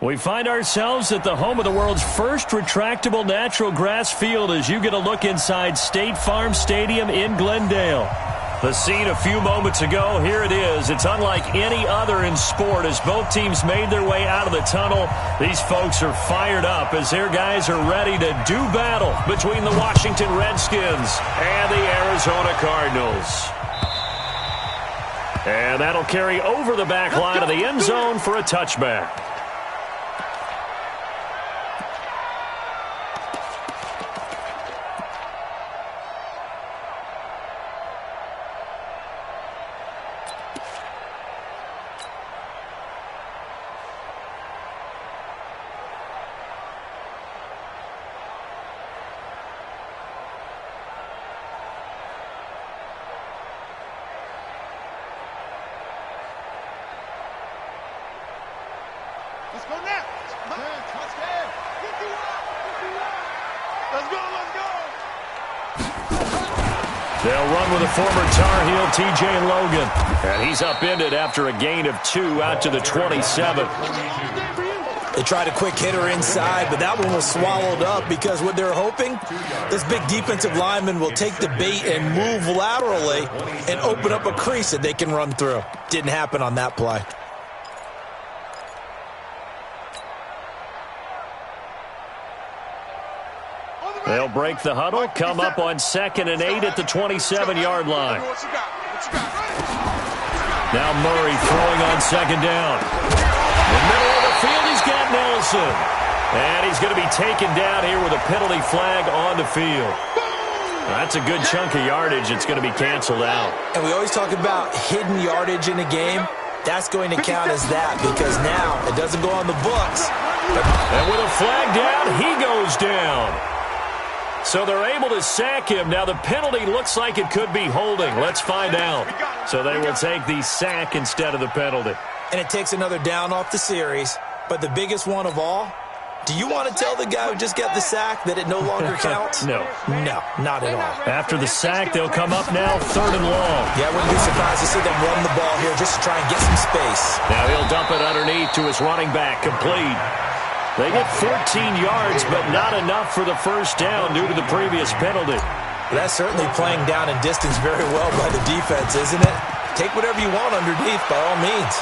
We find ourselves at the home of the world's first retractable natural grass field as you get a look inside State Farm Stadium in Glendale. The scene a few moments ago, here it is. It's unlike any other in sport as both teams made their way out of the tunnel. These folks are fired up as their guys are ready to do battle between the Washington Redskins and the Arizona Cardinals. And that'll carry over the back line of the end zone for a touchback. Let's go now. Touchdown. Let's go. They'll run with a former Tar Heel, TJ Logan. And he's upended after a gain of 2 out to the 27. They tried a quick hitter inside, but that one was swallowed up because what they're hoping, this big defensive lineman will take the bait and move laterally and open up a crease that they can run through. Didn't happen on that play. They'll break the huddle, come up on 2nd and 8 at the 27-yard line. Now Murray throwing on 2nd down. In the middle of the field, he's got Nelson. And he's going to be taken down here with a penalty flag on the field. That's a good chunk of yardage. It's going to be canceled out. And we always talk about hidden yardage in a game. That's going to count as that because now it doesn't go on the books. And with a flag down, he goes down. So they're able to sack him. Now the penalty looks like it could be holding. Let's find out. So they will take the sack instead of the penalty. And it takes another down off the series. But the biggest one of all, do you want to tell the guy who just got the sack that it no longer counts? No. No, not at all. After the sack, they'll come up now 3rd and long. Yeah, I wouldn't be surprised to see them run the ball here just to try and get some space. Now he'll dump it underneath to his running back, complete. They get 14 yards, but not enough for the first down due to the previous penalty. That's certainly playing down in distance very well by the defense, isn't it? Take whatever you want underneath, by all means.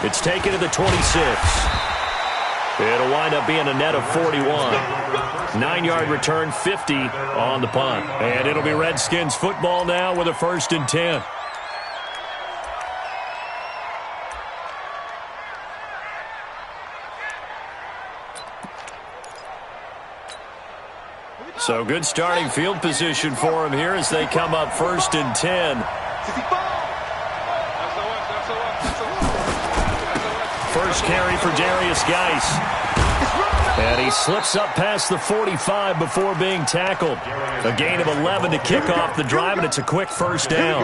It's taken to the 26. It'll wind up being a net of 41. 9-yard return, 50 on the punt. And it'll be Redskins football now with a 1st and 10. So good starting field position for him here as they come up 1st and 10. First carry for Darius Geis. And he slips up past the 45 before being tackled. A gain of 11 to kick off the drive, and it's a quick first down.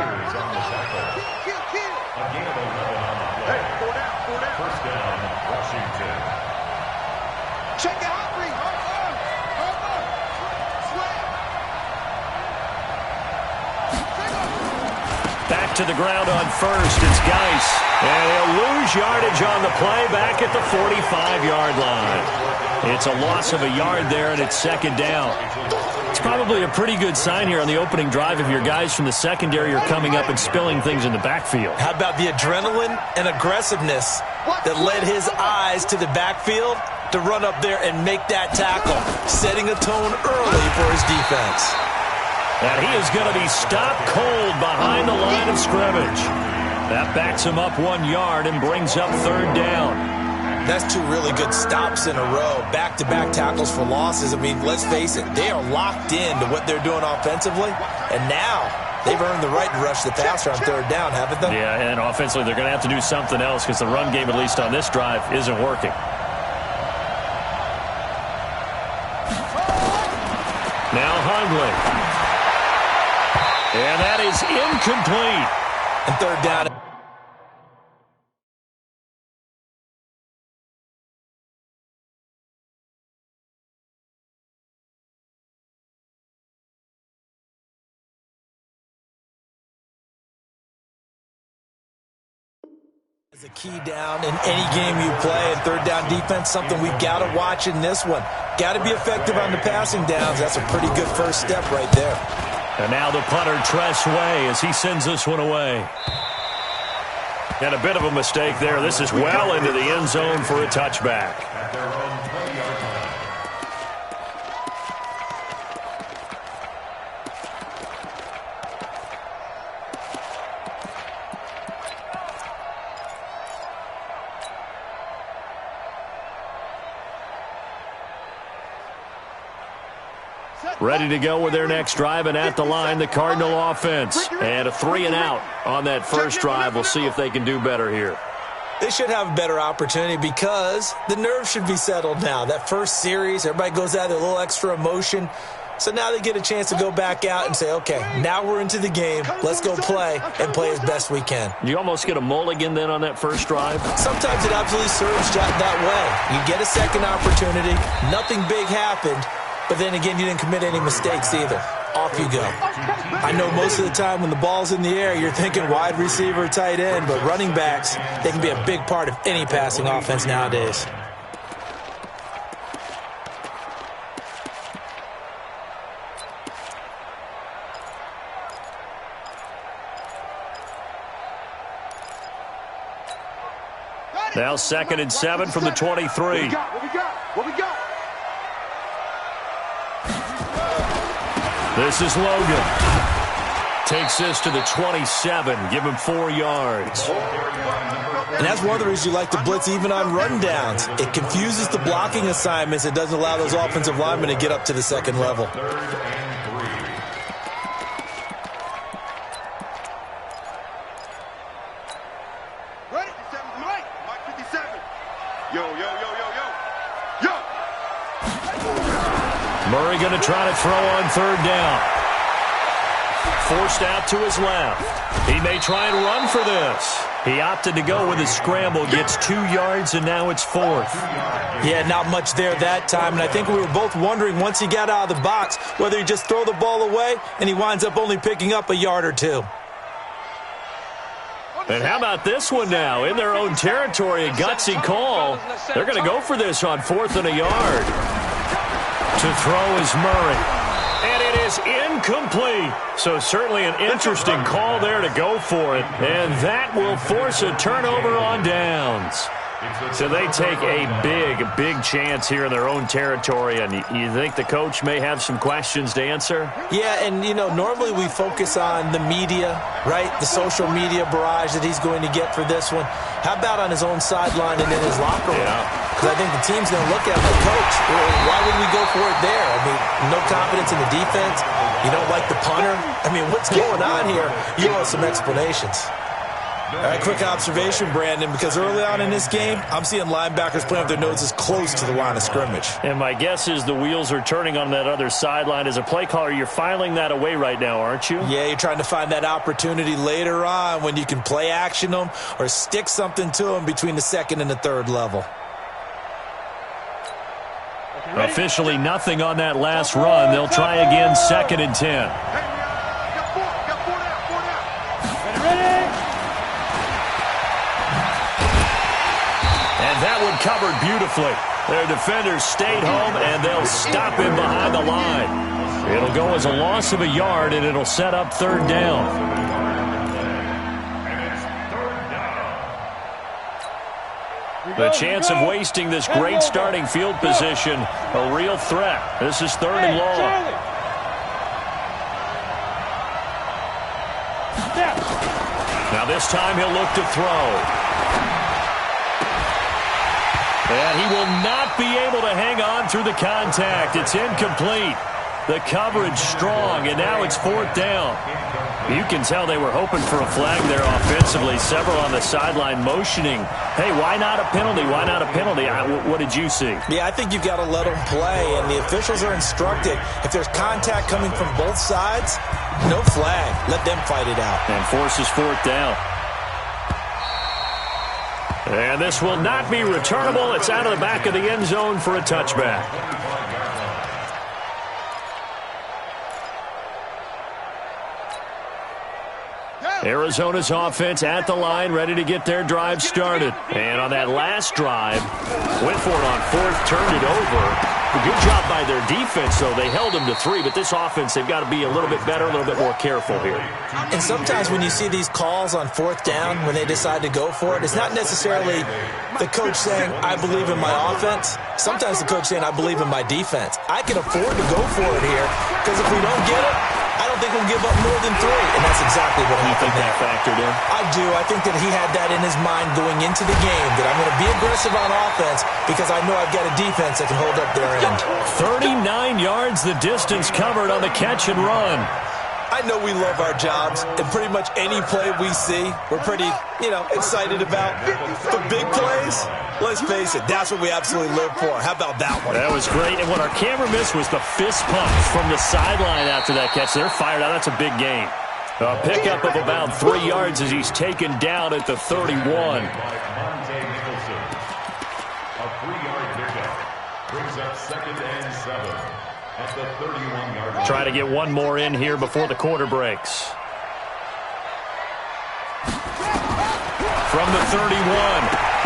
Back to the ground on 1st. It's Geis. And he'll lose yardage on the play back at the 45-yard line. It's a loss of a yard there, and it's 2nd down. It's probably a pretty good sign here on the opening drive if your guys from the secondary are coming up and spilling things in the backfield. How about the adrenaline and aggressiveness that led his eyes to the backfield to run up there and make that tackle, setting a tone early for his defense. And he is going to be stopped cold behind the line of scrimmage. That backs him up 1 yard and brings up 3rd down. That's 2 really good stops in a row. Back-to-back tackles for losses. I mean, let's face it, they are locked into what they're doing offensively. And now they've earned the right to rush the passer on 3rd down, haven't they? Yeah, and offensively they're going to have to do something else because the run game, at least on this drive, isn't working. Now Hundley. And that is incomplete. And 3rd down. is a key down in any game you play, and third down defense, something we've got to watch in this one. Got to be effective on the passing downs. That's a pretty good first step right there. And now the punter, Tress Way, as he sends this one away. And a bit of a mistake there. This is well into the end zone for a touchback. Ready to go with their next drive, and at the line, the Cardinal offense. And a 3-and-out on that first drive. We'll see if they can do better here. They should have a better opportunity because the nerves should be settled now. That first series, everybody goes out with a little extra emotion. So now they get a chance to go back out and say, okay, now we're into the game. Let's go play and play as best we can. You almost get a mulligan then on that first drive? Sometimes it absolutely serves that way. You get a second opportunity. Nothing big happened. But then again, you didn't commit any mistakes either. Off you go. I know most of the time when the ball's in the air, you're thinking wide receiver, tight end, but running backs, they can be a big part of any passing offense nowadays. Now 2nd and 7 from the 23. What we got? What we got? This is Logan. Takes this to the 27. Give him 4 yards. And that's one of the reasons you like to blitz even on rundowns. It confuses the blocking assignments. It doesn't allow those offensive linemen to get up to the second level. Ready? Mike 57. Yo. Murray going to try to throw on 3rd down. Forced out to his left. He may try and run for this. He opted to go with a scramble, gets 2 yards, and now it's 4th. Yeah, not much there that time, and I think we were both wondering once he got out of the box whether he just throw the ball away, and he winds up only picking up a yard or 2. And how about this one now? In their own territory, a gutsy call. They're going to go for this on 4th and a yard. To throw is Murray. And it is incomplete. So certainly an interesting call there to go for it. And that will force a turnover on downs. So they take a big chance here in their own territory. And you think the coach may have some questions to answer? Yeah, and, normally we focus on the media, right? The social media barrage that he's going to get for this one. How about on his own sideline and in his locker room? Because I think the team's going to look at him like, Coach, why would we go for it there? I mean, no confidence in the defense. You don't like the punter. I mean, what's going on here? You owe some explanations. All right, quick observation, Brandon, because early on in this game, I'm seeing linebackers playing with their noses close to the line of scrimmage. And my guess is the wheels are turning on that other sideline. As a play caller, you're filing that away right now, aren't you? Yeah, you're trying to find that opportunity later on when you can play action them or stick something to them between the 2nd and the 3rd level. Officially nothing on that last run. They'll try again 2nd and 10. That one covered beautifully. Their defenders stayed home, and they'll stop him behind the line. It'll go as a loss of a yard, and it'll set up 3rd down. The chance of wasting this great starting field position, a real threat. This is 3rd and long. Now this time he'll look to throw. And he will not be able to hang on through the contact. It's incomplete. The coverage strong, and now it's 4th down. You can tell they were hoping for a flag there offensively. Several on the sideline motioning. Hey, why not a penalty? Why not a penalty? What did you see? Yeah, I think you've got to let them play, and the officials are instructed. If there's contact coming from both sides, no flag. Let them fight it out. And forces 4th down. And this will not be returnable. It's out of the back of the end zone for a touchback. Yeah. Arizona's offense at the line, ready to get their drive started. And on that last drive, went for it on fourth, turned it over. A good job by their defense, though. They held them to 3, but this offense, they've got to be a little bit better, a little bit more careful here. And sometimes when you see these calls on fourth down, when they decide to go for it, it's not necessarily the coach saying, I believe in my offense. Sometimes the coach saying, I believe in my defense. I can afford to go for it here, because if we don't get it, I don't think we'll give up more than 3. And that's exactly what happened. You think that factored in? I do. I think that he had that in his mind going into the game, that I'm going to be aggressive on offense because I know I've got a defense that can hold up their end. 39 yards the distance covered on the catch and run. I know we love our jobs, and pretty much any play we see, we're pretty, excited about. The big plays, let's face it, that's what we absolutely live for. How about that one? That was great, and what our camera missed was the fist pump from the sideline after that catch. They're fired out. That's a big gain. A pickup of about 3 yards as he's taken down at the 31. A 3-yard pickup brings up 2nd and 7 at the 31-yard line. Try to get one more in here before the quarter breaks. From the 31,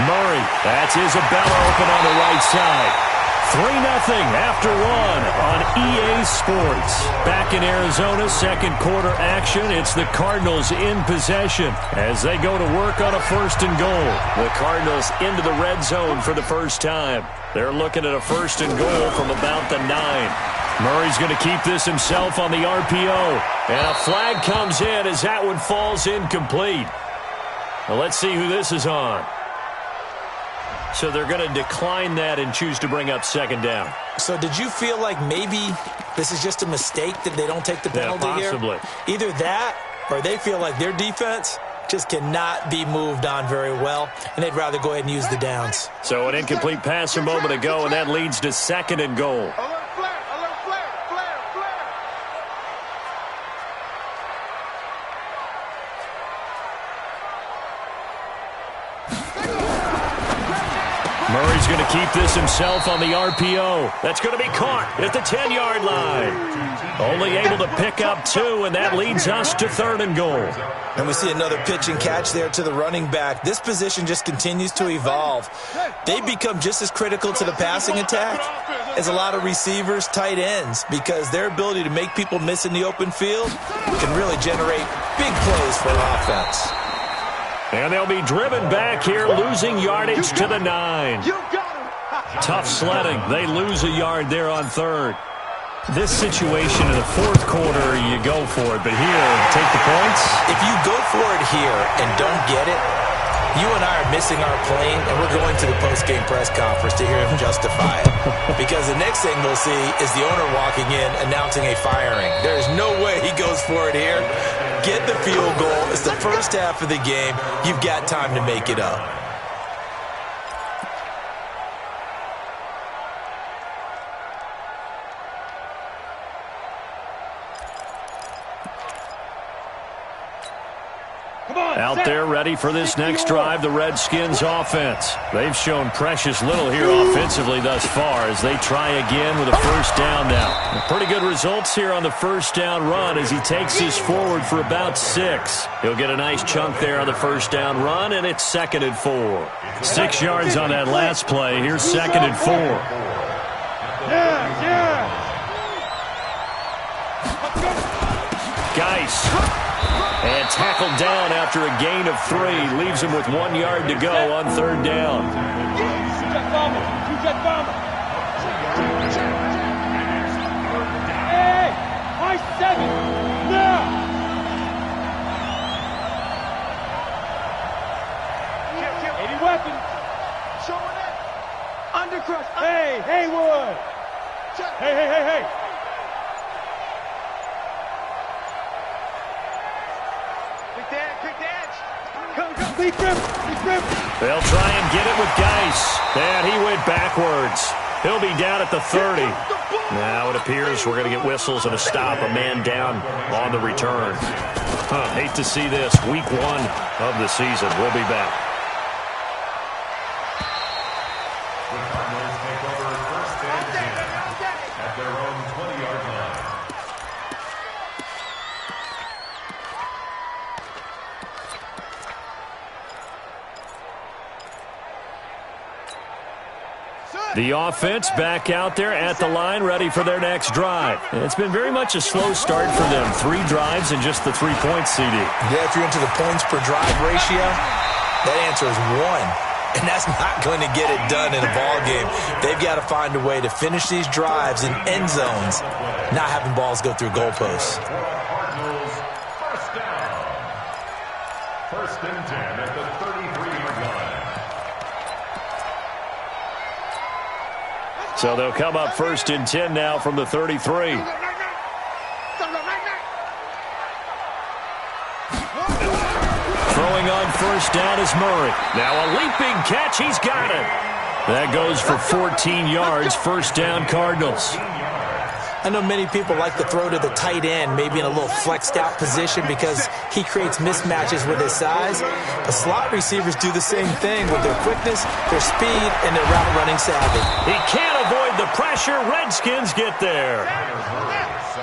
Murray. That's Isabella open on the right side. 3-0 after 1 on EA Sports. Back in Arizona, second quarter action. It's the Cardinals in possession as they go to work on a 1st and goal. The Cardinals into the red zone for the first time. They're looking at a 1st and goal from about the 9. Murray's going to keep this himself on the RPO. And a flag comes in as that one falls incomplete. Well, let's see who this is on. So they're going to decline that and choose to bring up 2nd down. So did you feel like maybe this is just a mistake that they don't take the penalty here? Possibly. Either that or they feel like their defense just cannot be moved on very well, and they'd rather go ahead and use the downs. So an incomplete pass a moment ago, and that leads to 2nd and goal. Murray's going to keep this himself on the RPO. That's going to be caught at the 10-yard line. Only able to pick up 2, and that leads us to 3rd and goal. And we see another pitch and catch there to the running back. This position just continues to evolve. They become just as critical to the passing attack as a lot of receivers, tight ends, because their ability to make people miss in the open field can really generate big plays for an offense. And they'll be driven back here, losing yardage to the 9. Tough sledding. They lose a yard there on 3rd. This situation in the 4th quarter, you go for it. But here, take the points. If you go for it here and don't get it, you and I are missing our plane, and we're going to the post-game press conference to hear him justify it. Because the next thing we'll see is the owner walking in announcing a firing. There's no way he goes for it here. Get the field goal. It's the first half of the game. You've got time to make it up. Out there ready for this next drive, the Redskins offense. They've shown precious little here offensively thus far as they try again with a 1st down now. Pretty good results here on the 1st down run as he takes this forward for about 6. He'll get a nice chunk there on the 1st down run, and it's 2nd and 4. 6 yards on that last play. Here's 2nd and 4. Geis. And tackled down after a gain of 3. Leaves him with 1 yard to go on 3rd down. Hey, my 7. Now. Any weapons? Showing it. Undercrush. Hey, Haywood. Hey. Quick dance. Come. Big grip. They'll try and get it with Geis. And he went backwards. He'll be down at the 30. Now it appears we're going to get whistles and a stop. A man down on the return. Hate to see this. Week 1 of the season. We'll be back. The Cardinals take over 1st and 10 at their own 20-yard line. The offense back out there at the line, ready for their next drive. It's been very much a slow start for them. 3 drives and just the 3 points, CD. Yeah, if you're into the points per drive ratio, that answer is 1. And that's not going to get it done in a ball game. They've got to find a way to finish these drives in end zones, not having balls go through goalposts. First and 10 at the 33-yard line. So they'll come up first and 10 now from the 33. Throwing on first down is Murray. Now a leaping catch. He's got it. That goes for 14 yards. First down, Cardinals. I know many people like to throw to the tight end, maybe in a little flexed out position because he creates mismatches with his size. The slot receivers do the same thing with their quickness, their speed, and their route running savvy. He can't avoid the pressure. Redskins get there.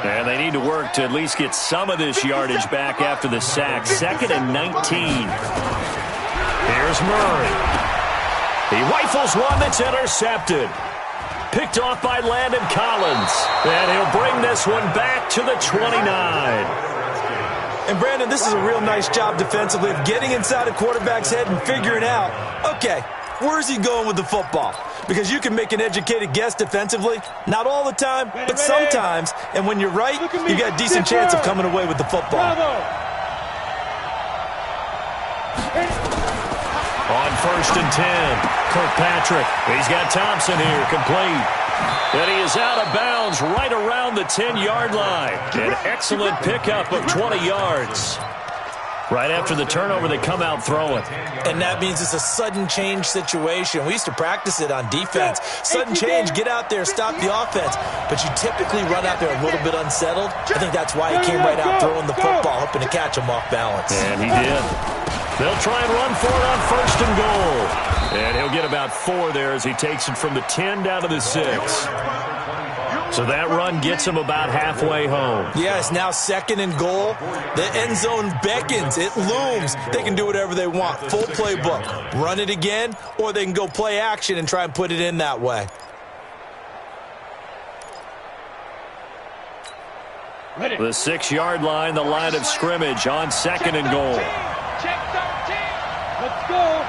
And they need to work to at least get some of this yardage back after the sack. 2nd and 19. Here's Murray. He rifles one that's intercepted. Picked off by Landon Collins. And he'll bring this one back to the 29. And, Brandon, this is a real nice job defensively of getting inside a quarterback's head and figuring out, okay, where's he going with the football? Because you can make an educated guess defensively. Not all the time, but sometimes. And when you're right, you got a decent chance of coming away with the football. On first and 10, Kirkpatrick. He's got Thompson here, complete. And he is out of bounds right around the 10-yard line. An excellent pickup of 20 yards. Right after the turnover, they come out throwing. And that means it's a sudden change situation. We used to practice it on defense. Sudden change, get out there, stop the offense. But you typically run out there a little bit unsettled. I think that's why he came right out throwing the football, hoping to catch him off balance. And he did. They'll try and run for it on first and goal. And he'll get about 4 there as he takes it from the 10 down to the 6. So that run gets him about halfway home. Yeah, it's now 2nd and goal. The end zone beckons. It looms. They can do whatever they want. Full playbook. Run it again, or they can go play action and try and put it in that way. The 6-yard line, the line of scrimmage on 2nd and goal. Check 13. Let's go.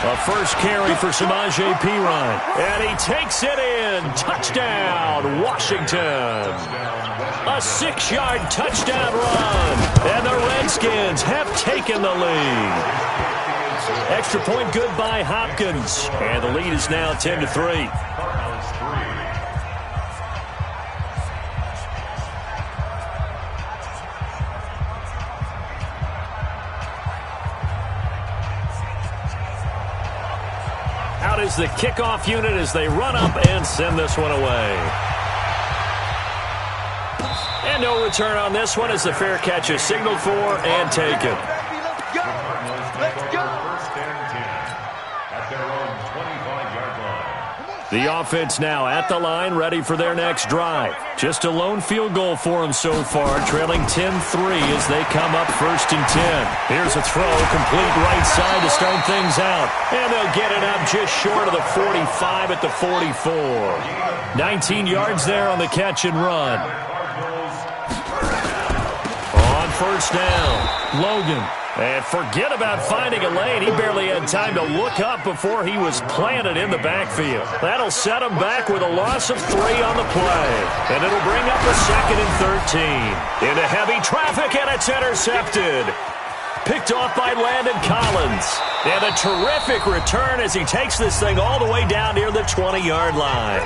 A first carry for Samaje Perine. And he takes it in. Touchdown, Washington. A 6-yard touchdown run. And the Redskins have taken the lead. Extra point good by Hopkins. And the lead is now 10-3. Out is the kickoff unit as they run up and send this one away. And no return on this one as the fair catch is signaled for and taken. Let's go. Let's go. First and 10 at their own 25-yard line. The offense now at the line, ready for their next drive. Just a lone field goal for them so far, trailing 10-3 as they come up first and 10. Here's a throw, complete right side to start things out. And they'll get it up just short of the 45 at the 44. 19 yards there on the catch and run. On first down, Logan. And forget about finding a lane. He barely had time to look up before he was planted in the backfield. That'll set him back with a loss of 3 on the play. And it'll bring up a 2nd and 13. Into heavy traffic, and it's intercepted. Picked off by Landon Collins. And a terrific return as he takes this thing all the way down near the 20-yard line.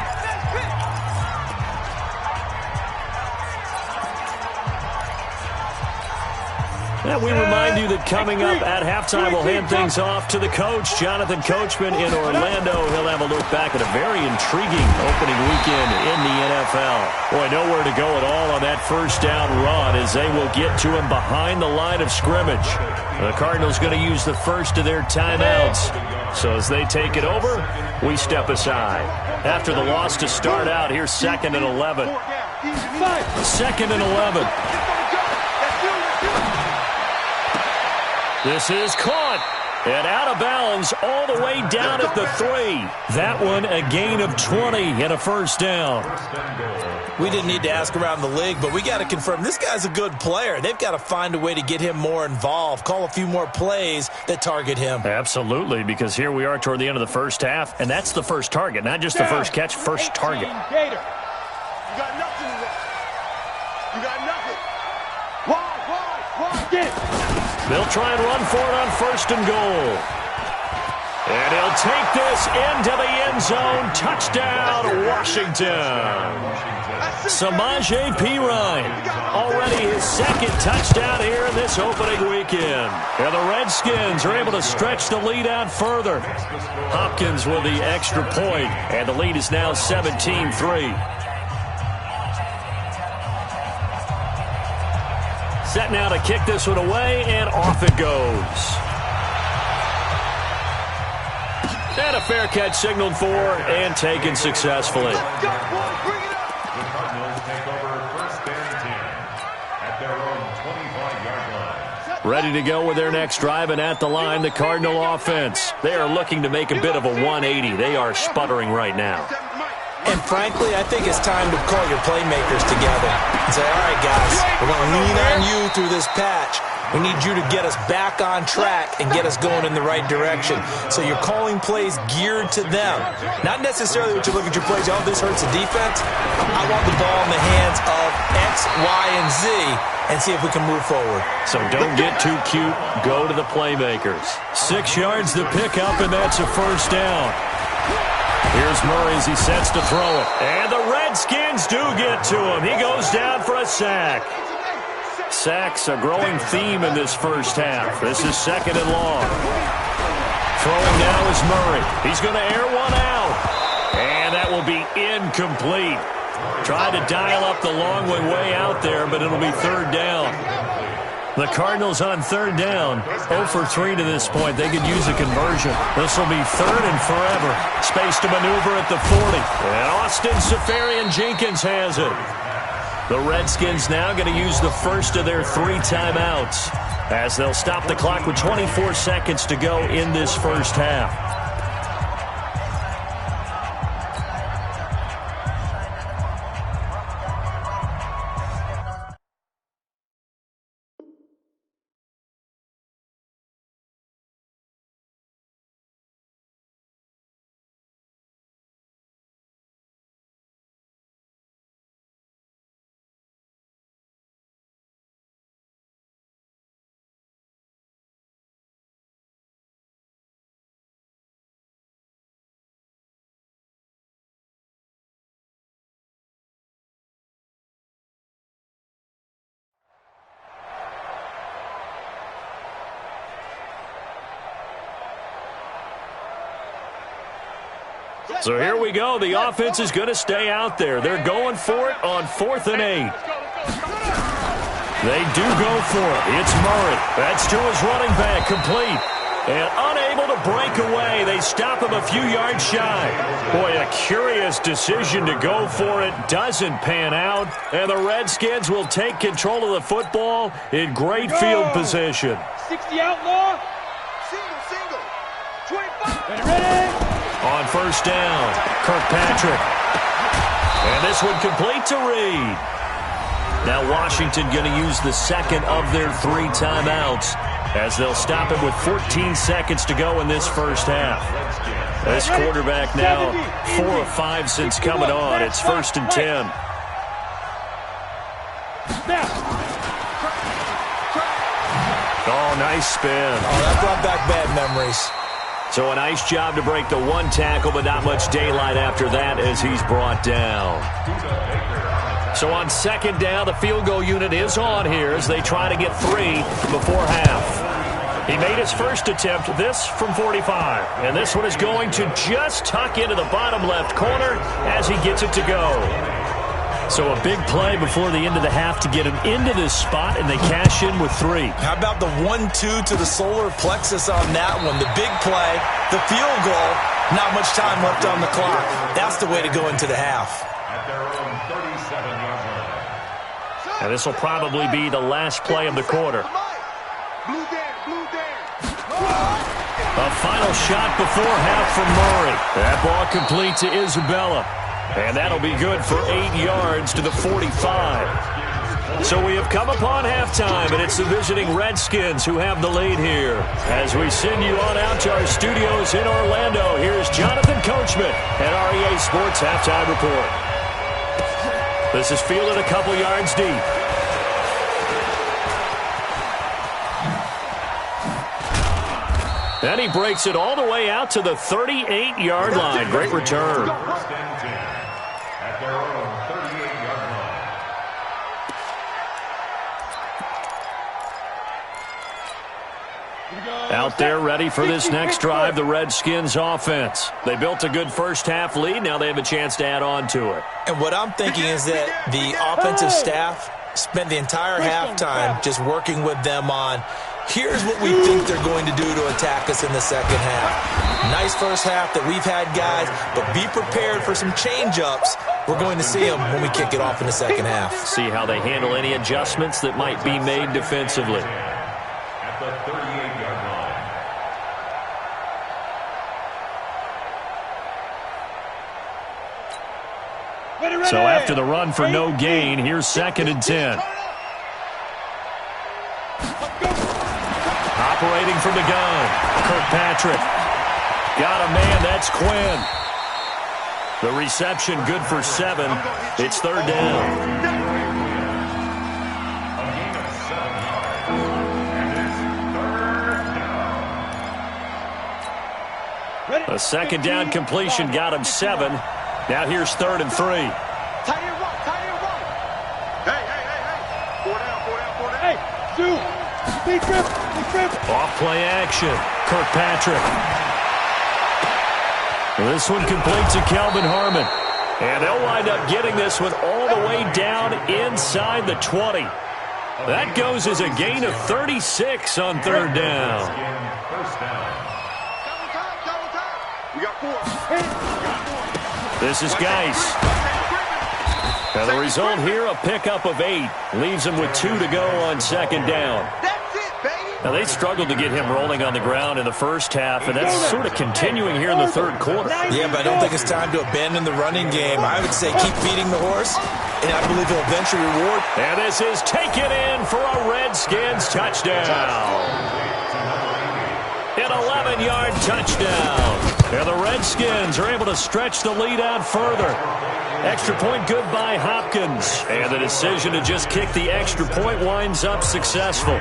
And we remind you that coming up at halftime, we'll hand things off to the coach, Jonathan Coachman in Orlando. He'll have a look back at a very intriguing opening weekend in the NFL. Boy, nowhere to go at all on that first down run as they will get to him behind the line of scrimmage. The Cardinals going to use the first of their timeouts. So as they take it over, we step aside. After the loss to start out, here's 2nd and 11. 2nd and 11. This is caught. And out of bounds all the way down at the 3. That one a gain of 20 and a first down. We didn't need to ask around the league, but we got to confirm this guy's a good player. They've got to find a way to get him more involved, call a few more plays that target him. Absolutely, because here we are toward the end of the first half, and that's the first target, not just the first catch, first target. Gator. You got nothing to run. You got nothing. Wide. Get it. They'll try and run for it on first and goal. And he'll take this into the end zone. Touchdown, Washington. Samaje Perine, already his second touchdown here in this opening weekend. And the Redskins are able to stretch the lead out further. Hopkins with the extra point, and the lead is now 17-3. Set now to kick this one away, and off it goes. And a fair catch signaled for and taken successfully. The Cardinals take over first and 10 at their own 25-yard line. Ready to go with their next drive, and at the line, the Cardinal offense. They are looking to make a bit of a 180. They are sputtering right now. And frankly, I think it's time to call your playmakers together and say, all right, guys, we're going to lean on you through this patch. We need you to get us back on track and get us going in the right direction. So you're calling plays geared to them. Not necessarily what you look at your plays, oh, this hurts the defense. I want the ball in the hands of X, Y, and Z and see if we can move forward. So don't get too cute. Go to the playmakers. 6 yards to pick up, and that's a first down. Here's Murray as he sets to throw it. And the Redskins do get to him. He goes down for a sack. Sacks a growing theme in this first half. This is second and long. Throwing now is Murray. He's going to air one out. And that will be incomplete. Trying to dial up the long way out there, but it'll be third down. The Cardinals on third down, 0 for 3 to this point. They could use a conversion. This will be third and forever. Space to maneuver at the 40. And Austin Seferian-Jenkins has it. The Redskins now going to use the first of their 3 timeouts as they'll stop the clock with 24 seconds to go in this first half. So here we go. The offense is going to stay out there. They're going for it on 4th and 8. They do go for it. It's Murray. That's to his running back, complete. And unable to break away. They stop him a few yards shy. Boy, a curious decision to go for it. Doesn't pan out. And the Redskins will take control of the football in great field position. 60 outlaw. Single. 25. Ready? On first down, Kirkpatrick. And this one complete to Reed. Now Washington going to use the second of their 3 timeouts as they'll stop it with 14 seconds to go in this first half. This quarterback now 4 of 5 since coming on. It's 1st and 10. Oh, nice spin. Oh, that brought back bad memories. So a nice job to break the 1 tackle, but not much daylight after that as he's brought down. So on second down, the field goal unit is on here as they try to get 3 before half. He made his first attempt, this from 45. And this one is going to just tuck into the bottom left corner as he gets it to go. So a big play before the end of the half to get him into this spot, and they cash in with 3. How about the 1-2 to the solar plexus on that one? The big play, the field goal, not much time left on the clock. That's the way to go into the half. At their own 37-yard line. And this will probably be the last play of the quarter. Blue down. A final shot before half from Murray. That ball complete to Isabella. And that'll be good for 8 yards to the 45. So we have come upon halftime, and it's the visiting Redskins who have the lead here. As we send you on out to our studios in Orlando, here's Jonathan Coachman at REA Sports Halftime Report. This is fielded a couple yards deep. And he breaks it all the way out to the 38-yard line. Great return. At their own 38-yard line. Out there ready for this next drive, the Redskins offense. They built a good first-half lead. Now they have a chance to add on to it. And what I'm thinking is that the offensive staff spent the entire halftime just working with them on, here's what we think they're going to do to attack us in the second half. Nice first half that we've had, guys, but be prepared for some change-ups. We're going to see them when we kick it off in the second half. See how they handle any adjustments that might be made defensively. At the 38-yard line. So after the run for no gain, here's 2nd and 10. Operating from the gun, Kirkpatrick. Got a man, that's Quinn. The reception good for 7. It's 3rd down. A gain of 7 yards. And it's 3rd down. A 2nd down completion got him 7. Now here's 3rd and 3. Tie it right. Hey. 4 down. Hey, Sue. Big trip. Off play action. Kirkpatrick. This one complete to Kelvin Harmon. And they'll wind up getting this one all the way down inside the 20. That goes as a gain of 36 on 3rd down. First down. Double time. We got 4. This is Geis. And the result here, a pickup of 8. Leaves him with 2 to go on 2nd down. That's it, baby. Now, they struggled to get him rolling on the ground in the first half, and that's sort of continuing here in the 3rd quarter. Yeah, but I don't think it's time to abandon the running game. I would say keep feeding the horse, and I believe he'll eventually reward. And this is taken in for a Redskins touchdown. An 11-yard touchdown. And the Redskins are able to stretch the lead out further. Extra point good by Hopkins. And the decision to just kick the extra point winds up successful.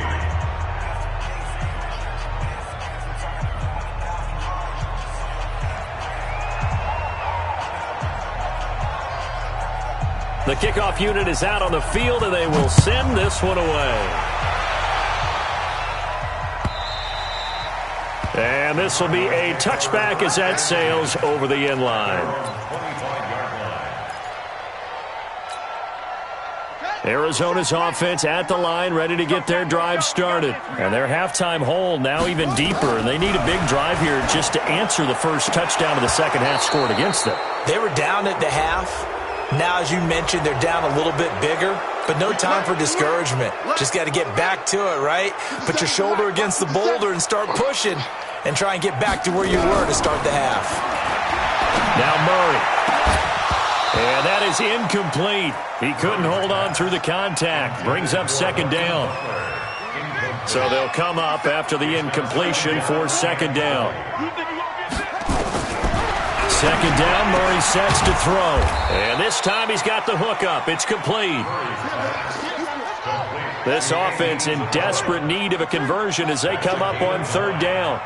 The kickoff unit is out on the field, and they will send this one away. And this will be a touchback as that sails over the end line. Arizona's offense at the line, ready to get their drive started. And their halftime hole now even deeper, and they need a big drive here just to answer the first touchdown of the second half scored against them. They were down at the half. Now, as you mentioned, they're down a little bit bigger, but no time for discouragement. Just got to get back to it, right? Put your shoulder against the boulder and start pushing and try and get back to where you were to start the half. Now Murray. And that is incomplete. He couldn't hold on through the contact. Brings up 2nd down. So they'll come up after the incompletion for 2nd down. 2nd down, Murray sets to throw. And this time he's got the hook up. It's complete. This offense in desperate need of a conversion as they come up on 3rd down.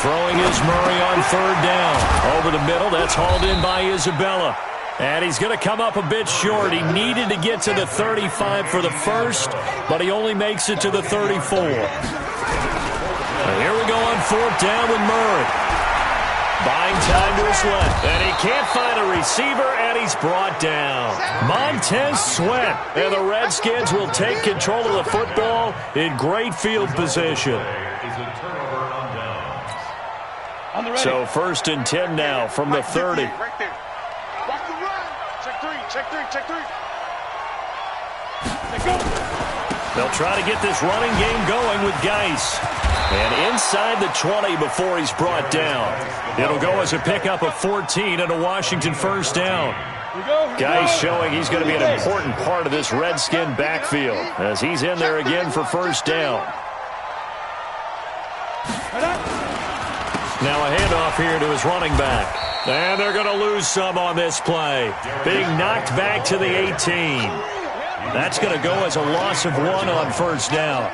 Throwing is Murray on 3rd down. Over the middle, that's hauled in by Isabella. And he's going to come up a bit short. He needed to get to the 35 for the first, but he only makes it to the 34. And here we go on 4th down with Murray. Buying time to his left. And he can't find a receiver, and he's brought down. Montez Sweat. And the Redskins will take control of the football in great field position. So 1st and 10 now from the 30. Right there. Watch the run. Check 3. They go. They'll try to get this running game going with Geis. And inside the 20 before he's brought down. It'll go as a pickup of 14 and a Washington first down. Geis showing he's going to be an important part of this Redskin backfield as he's in there again for first down. Now a handoff here to his running back. And they're going to lose some on this play. Being knocked back to the 18. That's going to go as a loss of 1 on first down.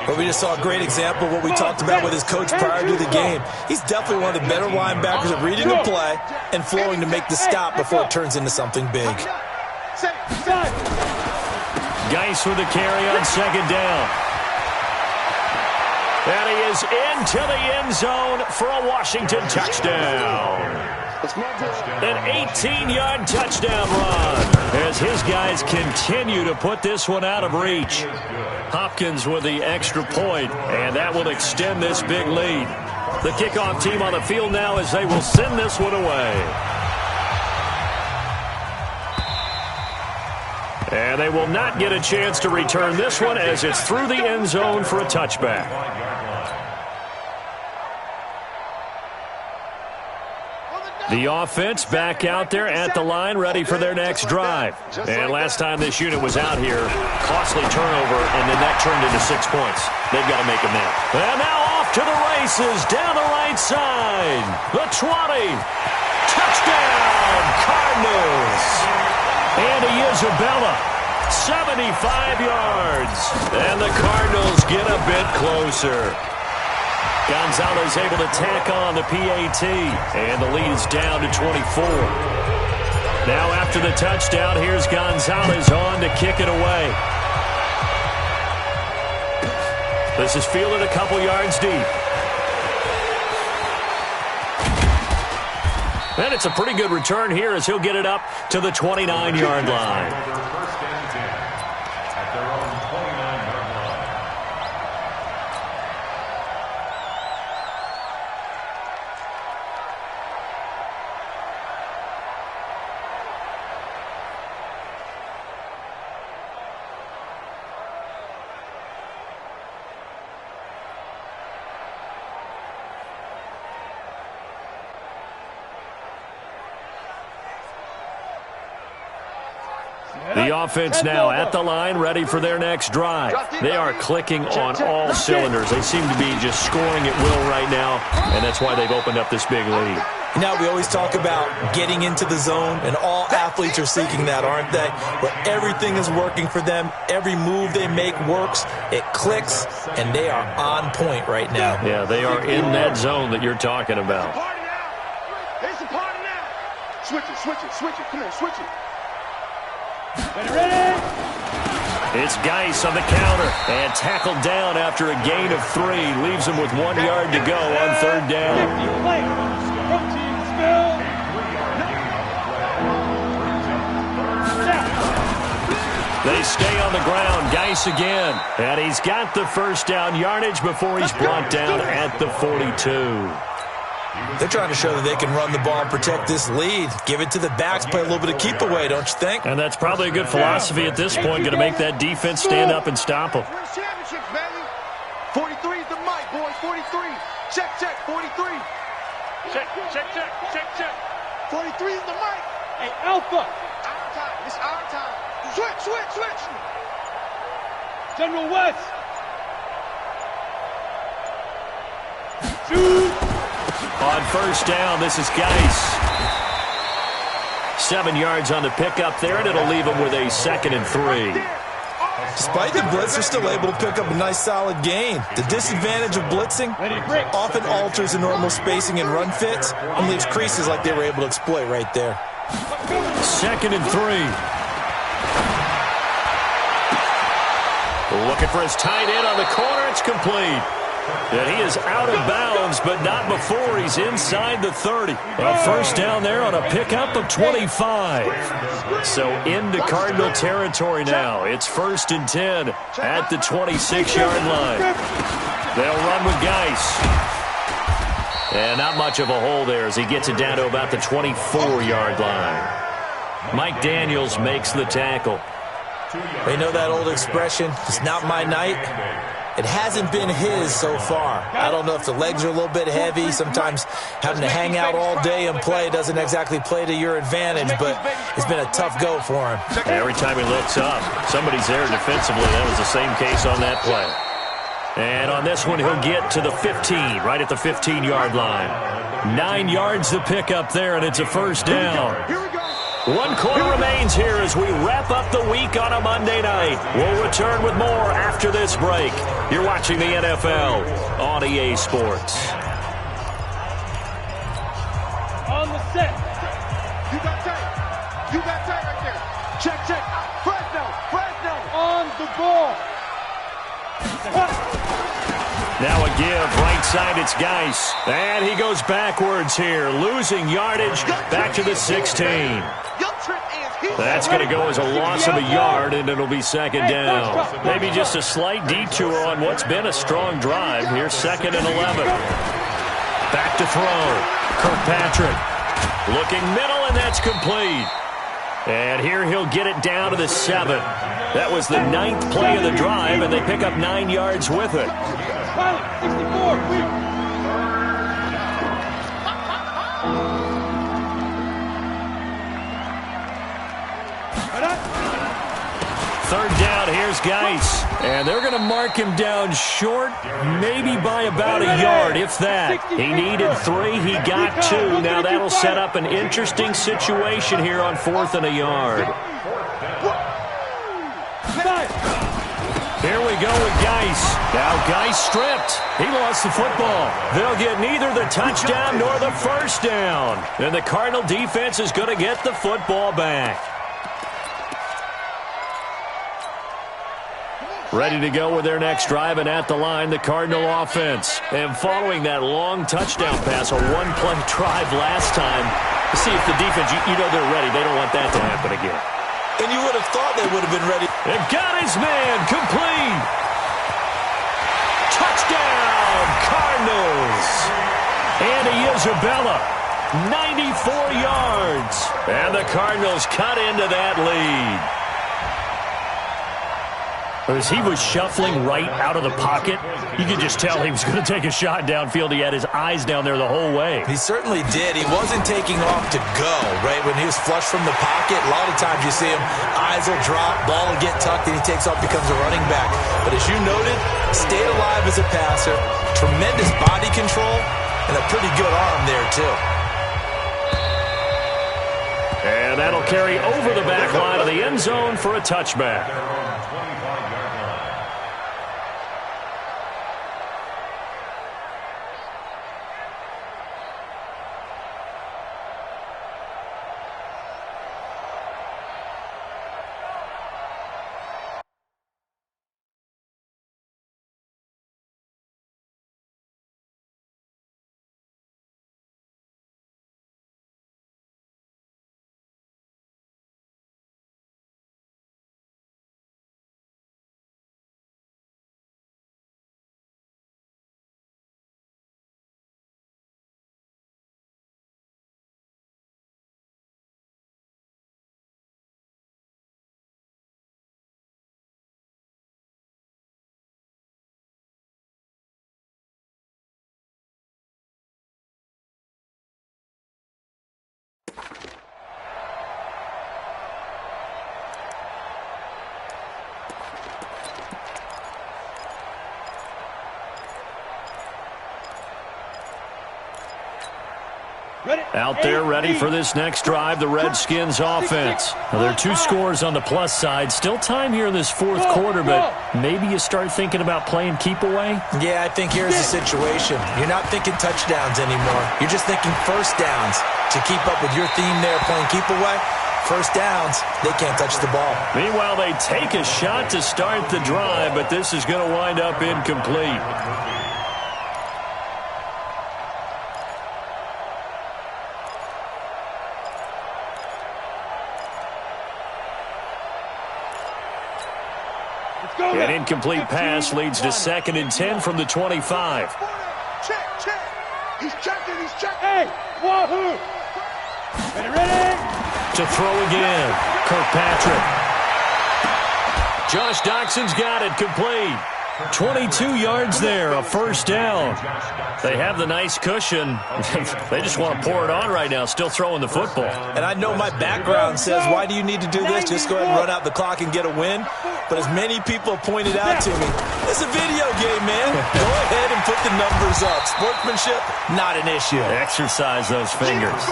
But we just saw a great example of what we talked about with his coach prior to the game. He's definitely one of the better linebackers at reading the play and flowing to make the stop before it turns into something big. Geis with the carry on second down. And he is into the end zone for a Washington touchdown. An 18-yard touchdown run as his guys continue to put this one out of reach. Hopkins with the extra point, and that will extend this big lead. The kickoff team on the field now as they will send this one away. And they will not get a chance to return this one as it's through the end zone for a touchback. The offense back out there at the line, ready for their next drive. And last time this unit was out here, costly turnover, and then that turned into 6 points. They've got to make it now. And now off to the races, down the right side. The 20. Touchdown, Cardinals. Andy Isabella, 75 yards. And the Cardinals get a bit closer. Gonzalez able to tack on the PAT, and the lead is down to 24. Now after the touchdown, here's Gonzalez on to kick it away. This is fielded a couple yards deep. And it's a pretty good return here as he'll get it up to the 29-yard line. The offense now at the line, ready for their next drive. They are clicking on all cylinders. They seem to be just scoring at will right now, and that's why they've opened up this big lead. Now we always talk about getting into the zone, and all athletes are seeking that, aren't they? Where everything is working for them, every move they make works, it clicks, and they are on point right now. Yeah, they are in that zone that you're talking about. It's a party now. Switch it, switch it, switch it. Come on, switch it. Ready? It's Geis on the counter and tackled down after a gain of 3. Leaves him with 1 yard to go on third down. They stay on the ground. Geis again. And he's got the first down yardage before he's brought down at the 42. They're trying to show that they can run the ball and protect this lead. Give it to the backs, play a little bit of keep away, don't you think? And that's probably a good philosophy at this point, going to make that defense stand up and stop them. Win championships, baby. 43 is the mic, boys. 43. Check, check. 43. Check, check, check, check, check. 43 is the mic. Hey, Alpha. Our time. It's our time. Switch, switch, switch. General West. Shoot. On first down, this is Geis. 7 yards on the pickup there, and it'll leave him with a 2nd and 3. Despite the blitz, they're still able to pick up a nice solid gain. The disadvantage of blitzing often alters the normal spacing and run fits and leaves creases like they were able to exploit right there. 2nd and 3. Looking for his tight end on the corner. It's complete. And he is out of bounds, but not before he's inside the 30. A first down there on a pickup of 25. So into Cardinal territory now. It's 1st and 10 at the 26-yard line. They'll run with Geis. And not much of a hole there as he gets it down to about the 24-yard line. Mike Daniels makes the tackle. You know that old expression, it's not my night? It hasn't been his so far. I don't know if the legs are a little bit heavy. Sometimes having to hang out all day and play doesn't exactly play to your advantage, but it's been a tough go for him. Every time he looks up, somebody's there defensively. That was the same case on that play. And on this one, he'll get to the 15, right at the 15-yard line. 9 yards to pick up there, and it's a first down. 1 quarter remains here as we wrap up the week on a Monday night. We'll return with more after this break. You're watching the NFL on EA Sports. On the set. You got tight. You got tight right there. Check, check. Fresno. On the ball. Now a give, right side, it's Geis. And he goes backwards here, losing yardage back to the 16. That's going to go as a loss of a yard, and it'll be second down. Maybe just a slight detour on what's been a strong drive. Here's 2nd and 11. Back to throw. Kirkpatrick looking middle, and that's complete. And here he'll get it down to the 7. That was the 9th play of the drive, and they pick up 9 yards with it. 64, quick. Third down, here's Geis. And they're going to mark him down short, maybe by about a yard, if that. He needed 3, he got 2. Now that'll set up an interesting situation here on 4th and a yard. Here we go with Geis. Now Geis stripped. He lost the football. They'll get neither the touchdown nor the first down. And the Cardinal defense is going to get the football back. Ready to go with their next drive, and at the line, the Cardinal offense. And following that long touchdown pass, a one-play drive last time, to see if the defense, you know they're ready. They don't want that to happen again. And you would have thought they would have been ready. And got his man, complete. Touchdown, Cardinals. Andy Isabella, 94 yards. And the Cardinals cut into that lead. As he was shuffling right out of the pocket, you could just tell he was going to take a shot downfield. He had his eyes down there the whole way. He certainly did. He wasn't taking off to go, right? When he was flush from the pocket, a lot of times you see him, eyes will drop, ball will get tucked, and he takes off, becomes a running back. But as you noted, stayed alive as a passer, tremendous body control, and a pretty good arm there, too. And that'll carry over the back line of the end zone for a touchback. Out there ready for this next drive, the Redskins offense. Now, there are 2 scores on the plus side. Still time here in this 4th quarter, but maybe you start thinking about playing keep away? Yeah, I think here's the situation. You're not thinking touchdowns anymore. You're just thinking first downs. To keep up with your theme there, playing keep away, first downs, they can't touch the ball. Meanwhile, they take a shot to start the drive, but this is going to wind up incomplete. An incomplete pass leads to 2nd and 10 from the 25. Check, check. He's checking, he's checking. Hey, wahoo! Ready? To throw again, Kirkpatrick. Josh Doxson's got it complete. 22 yards there, a first down. They have the nice cushion. They just want to pour it on right now, still throwing the football. And I know my background says, why do you need to do this? Just go ahead and run out the clock and get a win. But as many people pointed out to me, it's a video game, man. Go ahead and put the numbers up. Sportsmanship, not an issue. Exercise those fingers.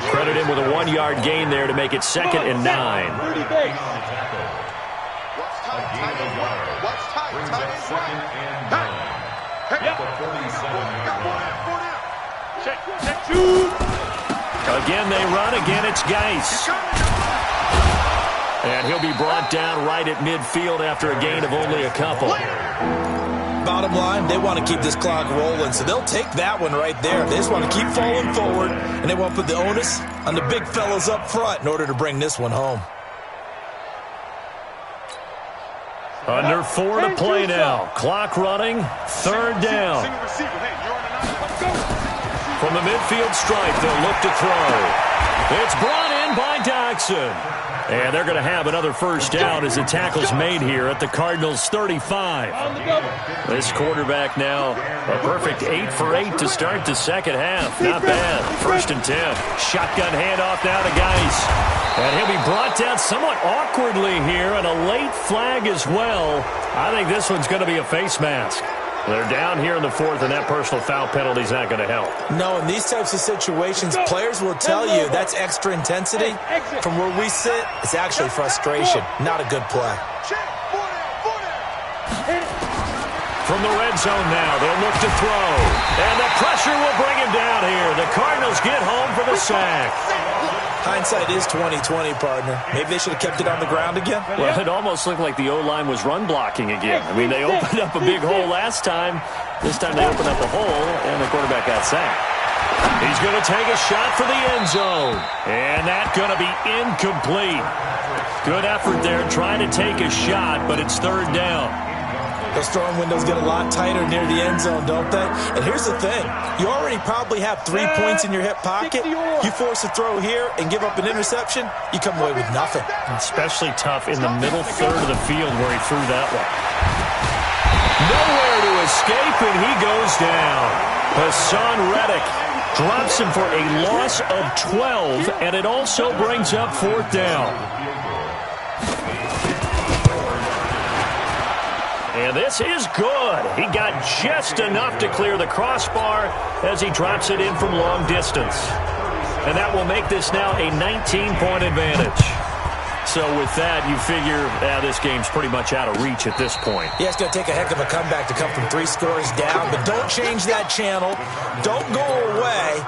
Credit him with a 1-yard gain there to make it 2nd and 9. Again, they run. Again, it's Geis. And he'll be brought down right at midfield after a gain of only a couple. Bottom line, they want to keep this clock rolling, so they'll take that one right there. They just want to keep falling forward, and they want to put the onus on the big fellas up front in order to bring this one home. Under 4 to play now. Clock running. 3rd down. From the midfield stripe, they'll look to throw. It's brought in by Doxson. And they're going to have another first down as the tackle's made here at the Cardinals' 35. This quarterback now a perfect 8 for 8 to start the second half. Not bad. 1st and 10. Shotgun handoff now to Geis. And he'll be brought down somewhat awkwardly here, and a late flag as well. I think this one's going to be a face mask. They're down here in the 4th, and that personal foul penalty is not going to help. No, in these types of situations, players will tell you that's extra intensity. From where we sit, it's actually frustration. Not a good play. From the red zone now, they'll look to throw. And the pressure will bring him down here. The Cardinals get home for the sack. Hindsight is 20/20, partner. Maybe they should have kept it on the ground again. Well, it almost looked like the O-line was run blocking again. I mean, they opened up a big hole last time. This time they opened up a hole, and the quarterback got sacked. He's going to take a shot for the end zone. And that's going to be incomplete. Good effort there trying to take a shot, but it's 3rd down. Those throwing windows get a lot tighter near the end zone, don't they? And here's the thing. You already probably have 3 points in your hip pocket. You force a throw here and give up an interception, you come away with nothing. Especially tough in the middle 3rd of the field where he threw that one. Nowhere to escape, and he goes down. Hassan Reddick drops him for a loss of 12, and it also brings up 4th down. And this is good. He got just enough to clear the crossbar as he drops it in from long distance. And that will make this now a 19-point advantage. So with that, you figure this game's pretty much out of reach at this point. Yeah, it's going to take a heck of a comeback to come from 3 scores down. But don't change that channel. Don't go away.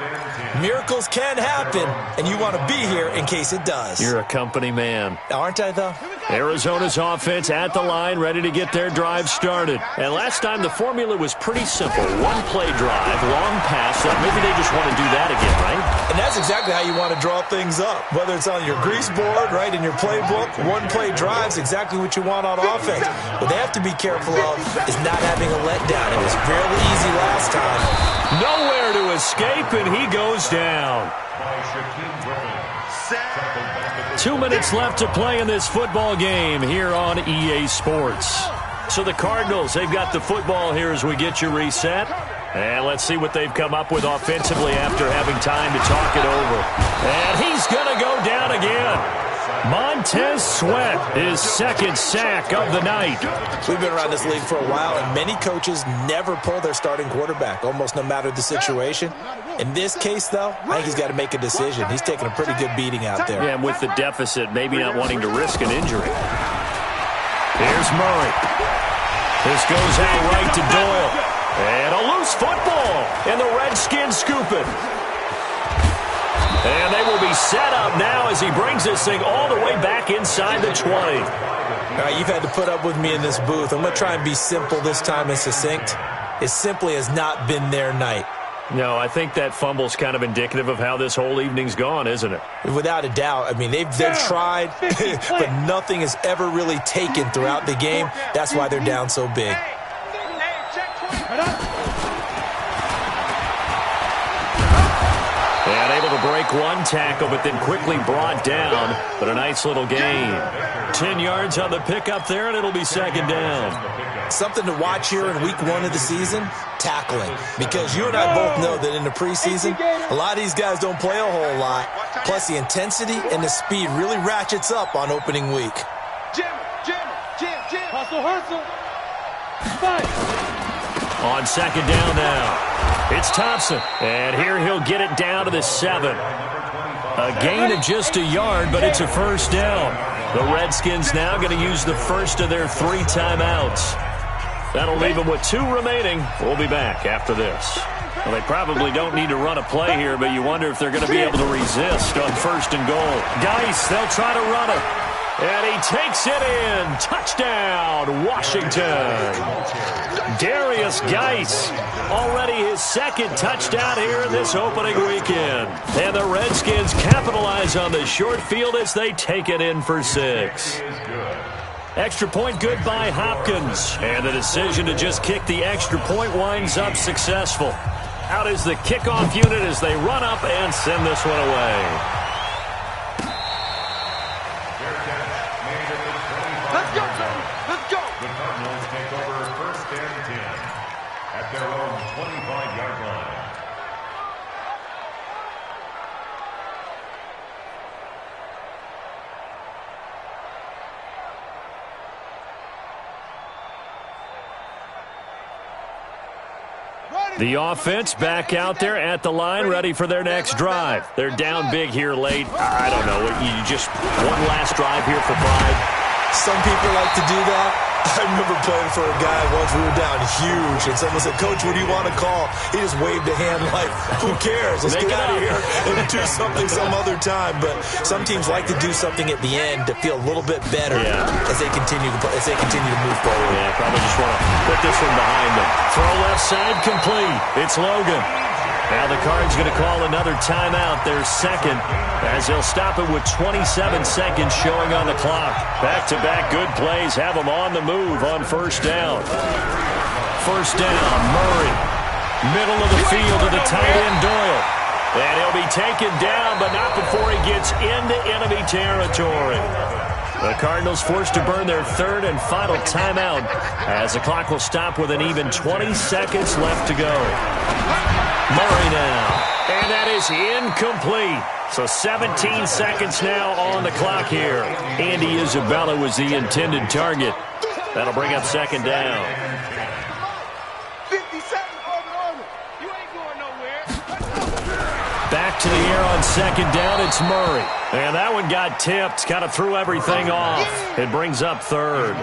Miracles can happen, and you want to be here in case it does. You're a company man. Aren't I, though? Arizona's offense at the line, ready to get their drive started. And last time, the formula was pretty simple. 1-play drive, long pass. So maybe they just want to do that again, right? And that's exactly how you want to draw things up. Whether it's on your grease board, right, in your playbook, 1-play drive's exactly what you want on offense. What they have to be careful of is not having a letdown. It was fairly easy last time. Nowhere to escape, and he goes down. 2 minutes left to play in this football game here on EA Sports. So the Cardinals, they've got the football here as we get you reset. And let's see what they've come up with offensively after having time to talk it over. And he's going to go down again. Montez Sweat, his 2nd sack of the night. We've been around this league for a while, and many coaches never pull their starting quarterback, almost no matter the situation. In this case, though, I think he's got to make a decision. He's taking a pretty good beating out there. Yeah, and with the deficit, maybe not wanting to risk an injury. Here's Murray. This goes out right to Doyle. And a loose football, and the Redskins scoop it. And they will be set up now as he brings this thing all the way back inside the 20. All right, you've had to put up with me in this booth. I'm going to try and be simple this time and succinct. It simply has not been their night. No, I think that fumble's kind of indicative of how this whole evening's gone, isn't it? Without a doubt. I mean, they've tried, but nothing has ever really taken throughout the game. That's why they're down so big. And able to break one tackle, but then quickly brought down. But a nice little gain. 10 yards on the pickup there, and it'll be second down. Something to watch here in week 1 of the season, tackling. Because you and I both know that in the preseason, a lot of these guys don't play a whole lot. Plus, the intensity and the speed really ratchets up on opening week. Hustle. Fight. On second down now, it's Thompson. And here he'll get it down to the 7. A gain of just a yard, but it's a first down. The Redskins now going to use the first of their 3 timeouts. That'll leave them with 2 remaining. We'll be back after this. Well, they probably don't need to run a play here, but you wonder if they're going to be able to resist on first and goal. Geis, they'll try to run it. And he takes it in. Touchdown, Washington. Darius Geis, already his 2nd touchdown here in this opening weekend. And the Redskins capitalize on the short field as they take it in for 6. Extra point good by Hopkins. And the decision to just kick the extra point winds up successful. Out is the kickoff unit as they run up and send this one away. Let's go. The Cardinals take over first and 10 at their own 25-yard line. The offense back out there at the line, ready for their next drive. They're down big here late. I don't know. You just one last drive here for pride. Some people like to do that. I remember playing for a guy once. We were down huge, and someone said, "Coach, what do you want to call?" He just waved a hand like, "Who cares? Let's get out of here and do something some other time." But some teams like to do something at the end to feel a little bit better as they continue to move forward. Yeah, probably just want to put this one behind them. Throw left side complete. It's Logan. Now the Cards going to call another timeout, their 2nd, as they'll stop it with 27 seconds showing on the clock. Back-to-back good plays have them on the move on first down. First down, Murray. Middle of the field to the tight end, Doyle. And he'll be taken down, but not before he gets into enemy territory. The Cardinals forced to burn their 3rd and final timeout as the clock will stop with an even 20 seconds left to go. Murray now, and that is incomplete. So 17 seconds now on the clock here. Andy Isabella was the intended target. That'll bring up second down. 50 seconds on it. You ain't going nowhere. Back to the air on second down, it's Murray. And that one got tipped, kind of threw everything off. It brings up 3rd.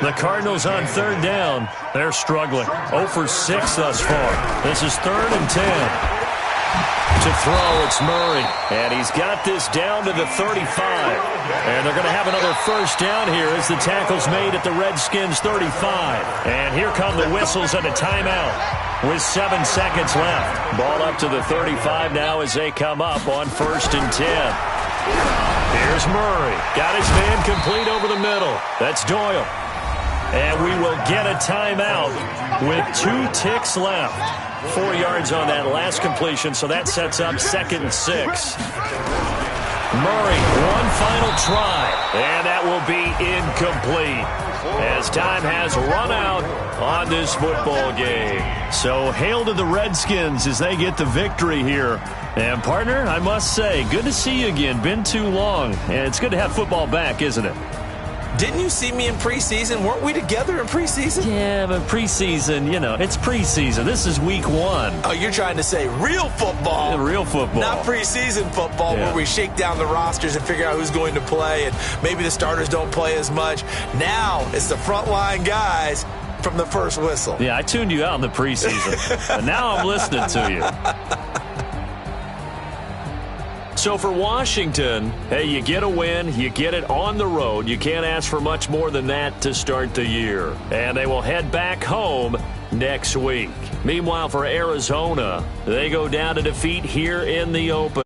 The Cardinals on 3rd down. They're struggling. 0 for 6 thus far. This is 3rd and 10. To throw, it's Murray. And he's got this down to the 35. And they're going to have another first down here as the tackle's made at the Redskins' 35. And here come the whistles and a timeout with 7 seconds left. Ball up to the 35 now as they come up on 1st and 10. Here's Murray. Got his man complete over the middle. That's Doyle. And we will get a timeout with 2 ticks left. 4 yards on that last completion, so that sets up 2nd and 6. Murray, one final try, and that will be incomplete as time has run out on this football game. So hail to the Redskins as they get the victory here. And, partner, I must say, good to see you again. Been too long, and it's good to have football back, isn't it? Didn't you see me in preseason? Weren't we together in preseason? Yeah, but preseason, it's preseason. This is week 1. Oh, you're trying to say real football. Yeah, real football. Not preseason football where we shake down the rosters and figure out who's going to play, and maybe the starters don't play as much. Now it's the frontline guys from the first whistle. Yeah, I tuned you out in the preseason, and now I'm listening to you. So for Washington, hey, you get a win, you get it on the road. You can't ask for much more than that to start the year. And they will head back home next week. Meanwhile, for Arizona, they go down to defeat here in the open.